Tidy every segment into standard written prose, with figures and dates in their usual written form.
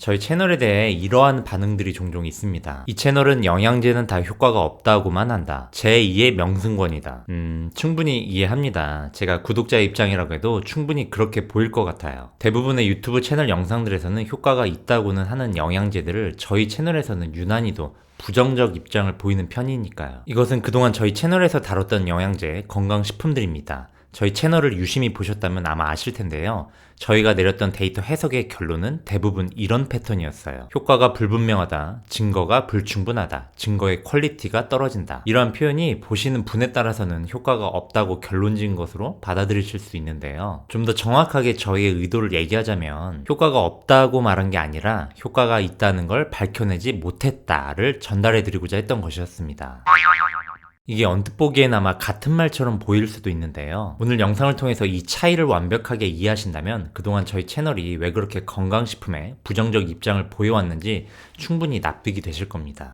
저희 채널에 대해 이러한 반응들이 종종 있습니다. 이 채널은 영양제는 다 효과가 없다고만 한다. 제2의 명승권이다. 충분히 이해합니다. 제가 구독자의 입장이라고 해도 충분히 그렇게 보일 것 같아요. 대부분의 유튜브 채널 영상들에서는 효과가 있다고는 하는 영양제들을 저희 채널에서는 유난히도 부정적 입장을 보이는 편이니까요. 이것은 그동안 저희 채널에서 다뤘던 영양제, 건강식품들입니다. 저희 채널을 유심히 보셨다면 아마 아실 텐데요. 저희가 내렸던 데이터 해석의 결론은 대부분 이런 패턴이었어요. 효과가 불분명하다, 증거가 불충분하다, 증거의 퀄리티가 떨어진다. 이러한 표현이 보시는 분에 따라서는 효과가 없다고 결론 지은 것으로 받아들이실 수 있는데요. 좀 더 정확하게 저희의 의도를 얘기하자면 효과가 없다고 말한 게 아니라 효과가 있다는 걸 밝혀내지 못했다를 전달해 드리고자 했던 것이었습니다. 이게 언뜻 보기엔 아마 같은 말처럼 보일 수도 있는데요. 오늘 영상을 통해서 이 차이를 완벽하게 이해하신다면 그동안 저희 채널이 왜 그렇게 건강식품에 부정적 입장을 보여왔는지 충분히 납득이 되실 겁니다.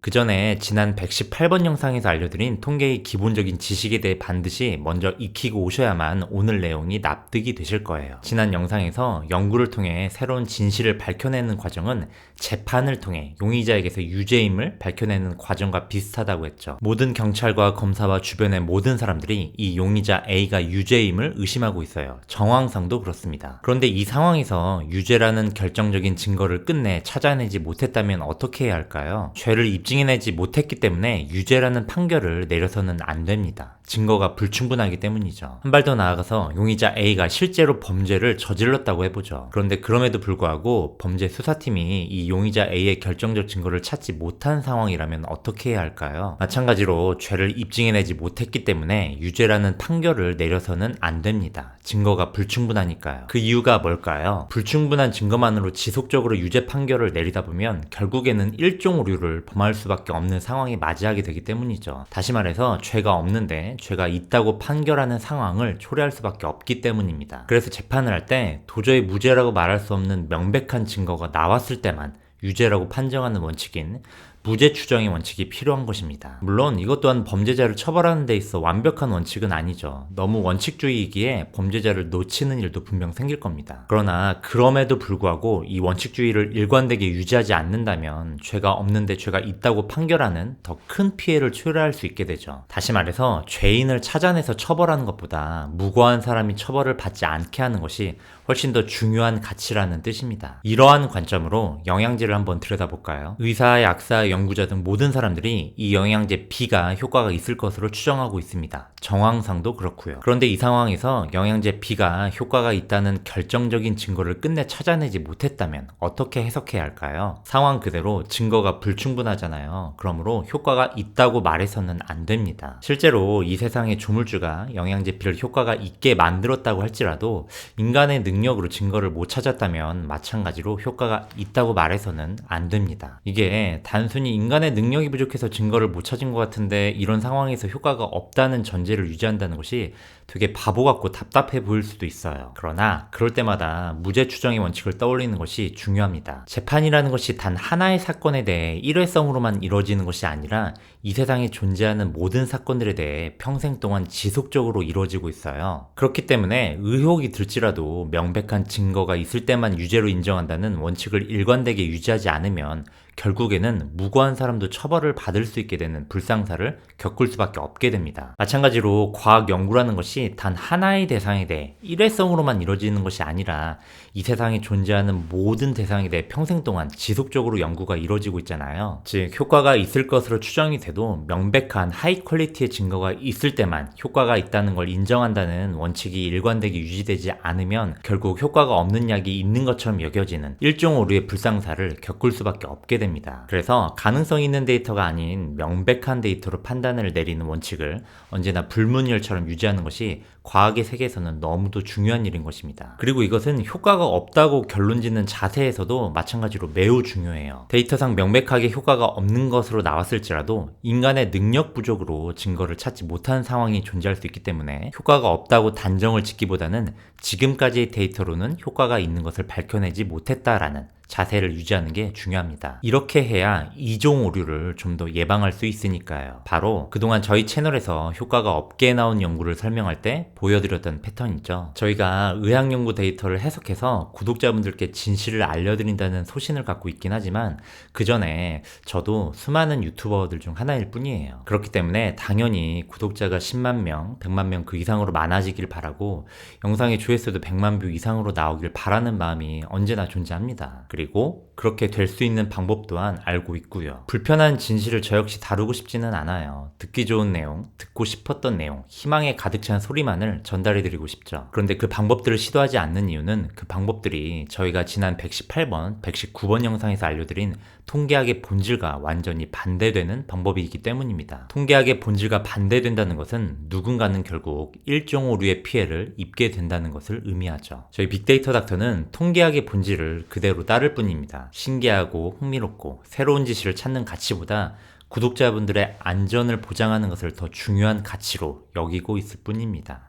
그 전에 지난 118번 영상에서 알려드린 통계의 기본적인 지식에 대해 반드시 먼저 익히고 오셔야만 오늘 내용이 납득이 되실 거예요. 지난 영상에서 연구를 통해 새로운 진실을 밝혀내는 과정은 재판을 통해 용의자에게서 유죄임을 밝혀내는 과정과 비슷하다고 했죠. 모든 경찰과 검사와 주변의 모든 사람들이 이 용의자 A가 유죄임을 의심하고 있어요. 정황상도 그렇습니다. 그런데 이 상황에서 유죄라는 결정적인 증거를 끝내 찾아내지 못했다면 어떻게 해야 할까요? 죄를 입증해내지 못했기 때문에 유죄라는 판결을 내려서는 안 됩니다. 증거가 불충분하기 때문이죠. 한 발 더 나아가서 용의자 A가 실제로 범죄를 저질렀다고 해보죠. 그런데 그럼에도 불구하고 범죄 수사팀이 이 용의자 A의 결정적 증거를 찾지 못한 상황이라면 어떻게 해야 할까요? 마찬가지로 죄를 입증해내지 못했기 때문에 유죄라는 판결을 내려서는 안 됩니다. 증거가 불충분하니까요. 그 이유가 뭘까요? 불충분한 증거만으로 지속적으로 유죄 판결을 내리다 보면 결국에는 일종 오류를 범할 수밖에 없는 상황에 맞이하게 되기 때문이죠. 다시 말해서 죄가 없는데 죄가 있다고 판결하는 상황을 초래할 수밖에 없기 때문입니다. 그래서 재판을 할 때 도저히 무죄라고 말할 수 없는 명백한 증거가 나왔을 때만 유죄라고 판정하는 원칙인 무죄 추정의 원칙이 필요한 것입니다. 물론 이것 또한 범죄자를 처벌하는 데 있어 완벽한 원칙은 아니죠. 너무 원칙주의이기에 범죄자를 놓치는 일도 분명 생길 겁니다. 그러나 그럼에도 불구하고 이 원칙주의를 일관되게 유지하지 않는다면 죄가 없는데 죄가 있다고 판결하는 더 큰 피해를 초래할 수 있게 되죠. 다시 말해서 죄인을 찾아내서 처벌하는 것보다 무고한 사람이 처벌을 받지 않게 하는 것이 훨씬 더 중요한 가치라는 뜻입니다. 이러한 관점으로 영양제를 한번 들여다볼까요? 의사, 약사, 연구자 등 모든 사람들이 이 영양제 B가 효과가 있을 것으로 추정하고 있습니다. 정황상도 그렇고요. 그런데 이 상황에서 영양제 B가 효과가 있다는 결정적인 증거를 끝내 찾아내지 못했다면 어떻게 해석해야 할까요? 상황 그대로 증거가 불충분하잖아요. 그러므로 효과가 있다고 말해서는 안 됩니다. 실제로 이 세상의 조물주가 영양제 B를 효과가 있게 만들었다고 할지라도 인간의 능력으로 증거를 못 찾았다면 마찬가지로 효과가 있다고 말해서는 안 됩니다. 이게 단순히 인간의 능력이 부족해서 증거를 못 찾은 것 같은데 이런 상황에서 효과가 없다는 전제를 유지한다는 것이 되게 바보 같고 답답해 보일 수도 있어요. 그러나 그럴 때마다 무죄 추정의 원칙을 떠올리는 것이 중요합니다. 재판이라는 것이 단 하나의 사건에 대해 일회성으로만 이루어지는 것이 아니라 이 세상에 존재하는 모든 사건들에 대해 평생 동안 지속적으로 이루어지고 있어요. 그렇기 때문에 의혹이 들지라도 명백한 증거가 있을 때만 유죄로 인정한다는 원칙을 일관되게 유지하지 않으면 결국에는 무고한 사람도 처벌을 받을 수 있게 되는 불상사를 겪을 수밖에 없게 됩니다. 마찬가지로 과학 연구라는 것이 단 하나의 대상에 대해 일회성으로만 이루어지는 것이 아니라 이 세상에 존재하는 모든 대상에 대해 평생 동안 지속적으로 연구가 이루어지고 있잖아요. 즉 효과가 있을 것으로 추정이 돼도 명백한 하이 퀄리티의 증거가 있을 때만 효과가 있다는 걸 인정한다는 원칙이 일관되게 유지되지 않으면 결국 효과가 없는 약이 있는 것처럼 여겨지는 일종 오류의 불상사를 겪을 수밖에 없게 됩니다. 그래서 가능성 있는 데이터가 아닌 명백한 데이터로 판단을 내리는 원칙을 언제나 불문율처럼 유지하는 것이 과학의 세계에서는 너무도 중요한 일인 것입니다. 그리고 이것은 효과가 없다고 결론 짓는 자세에서도 마찬가지로 매우 중요해요. 데이터상 명백하게 효과가 없는 것으로 나왔을지라도 인간의 능력 부족으로 증거를 찾지 못한 상황이 존재할 수 있기 때문에 효과가 없다고 단정을 짓기보다는 지금까지의 데이터로는 효과가 있는 것을 밝혀내지 못했다라는 자세를 유지하는 게 중요합니다. 이렇게 해야 이종 오류를 좀 더 예방할 수 있으니까요. 바로 그동안 저희 채널에서 효과가 없게 나온 연구를 설명할 때 보여드렸던 패턴 있죠. 저희가 의학연구 데이터를 해석해서 구독자분들께 진실을 알려드린다는 소신을 갖고 있긴 하지만 그 전에 저도 수많은 유튜버들 중 하나일 뿐이에요. 그렇기 때문에 당연히 구독자가 10만 명, 100만 명 그 이상으로 많아지길 바라고 영상의 조회수도 100만 뷰 이상으로 나오길 바라는 마음이 언제나 존재합니다. 그리고 그렇게 될 수 있는 방법 또한 알고 있고요. 불편한 진실을 저 역시 다루고 싶지는 않아요. 듣기 좋은 내용, 듣고 싶었던 내용, 희망에 가득 찬 소리만을 전달해드리고 싶죠. 그런데 그 방법들을 시도하지 않는 이유는 그 방법들이 저희가 지난 118번, 119번 영상에서 알려드린 통계학의 본질과 완전히 반대되는 방법이기 때문입니다. 통계학의 본질과 반대된다는 것은 누군가는 결국 일종 오류의 피해를 입게 된다는 것을 의미하죠. 저희 빅데이터 닥터는 통계학의 본질을 그대로 따를 뿐입니다. 신기하고 흥미롭고 새로운 지식을 찾는 가치보다 구독자분들의 안전을 보장하는 것을 더 중요한 가치로 여기고 있을 뿐입니다.